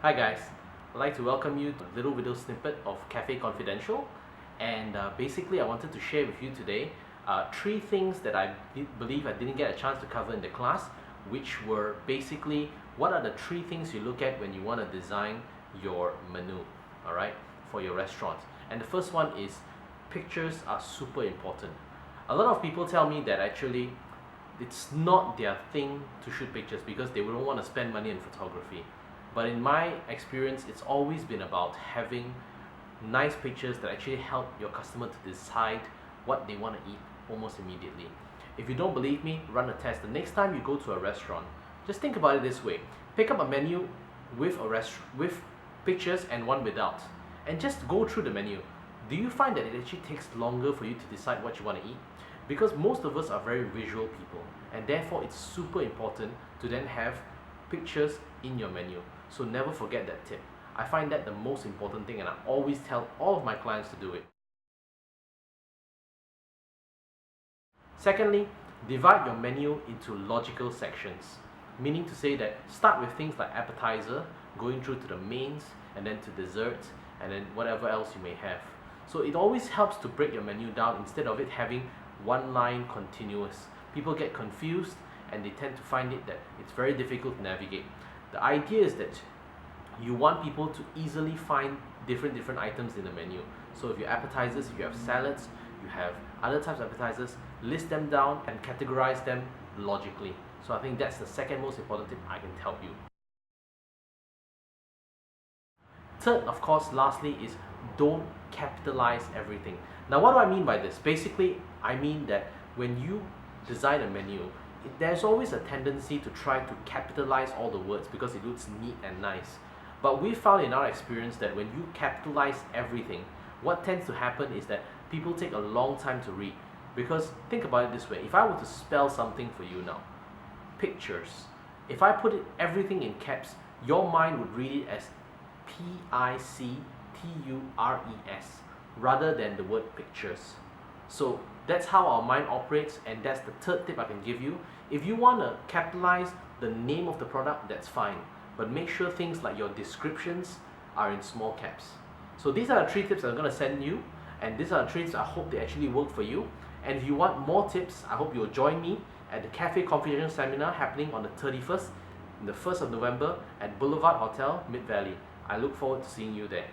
Hi guys, I'd like to welcome you to a little video snippet of Cafe Confidential, and basically I wanted to share with you today three things that I believe I didn't get a chance to cover in the class, which were basically what are the three things you look at when you want to design your menu, alright, for your restaurant. And the first one is pictures are super important. A lot of people tell me that actually it's not their thing to shoot pictures because they don't want to spend money on photography. But in my experience, it's always been about having nice pictures that actually help your customer to decide what they want to eat almost immediately. If you don't believe me, run a test. The next time you go to a restaurant, just think about it this way. Pick up a menu with with pictures and one without, and just go through the menu. Do you find that it actually takes longer for you to decide what you want to eat? Because most of us are very visual people, and therefore it's super important to then have pictures in your menu. So never forget that tip. I find that the most important thing, and I always tell all of my clients to do it. Secondly, divide your menu into logical sections, meaning to say that start with things like appetizer, going through to the mains, and then to dessert, and then whatever else you may have. So it always helps to break your menu down instead of it having one line continuous. People get confused and they tend to find it that it's very difficult to navigate. The idea is that you want people to easily find different items in the menu. So if you have appetizers, if you have salads, you have other types of appetizers, list them down and categorize them logically. So I think that's the second most important tip I can help you. Third, of course, lastly, is don't capitalize everything. Now, what do I mean by this? Basically, I mean that when you design a menu, there's always a tendency to try to capitalize all the words because it looks neat and nice. But we found in our experience that when you capitalize everything, what tends to happen is that people take a long time to read. Because think about it this way, if I were to spell something for you now, pictures, if I put everything in caps, your mind would read it as Pictures rather than the word pictures. So that's how our mind operates, and that's the third tip I can give you. If you want to capitalize the name of the product, that's fine, but make sure things like your descriptions are in small caps. So these are the three tips I'm going to send you, and these are the three tips I hope they actually work for you. And if you want more tips, I hope you'll join me at the Cafe Confidential seminar happening on the 31st and the 1st of November at Boulevard Hotel, Mid Valley. I look forward to seeing you there.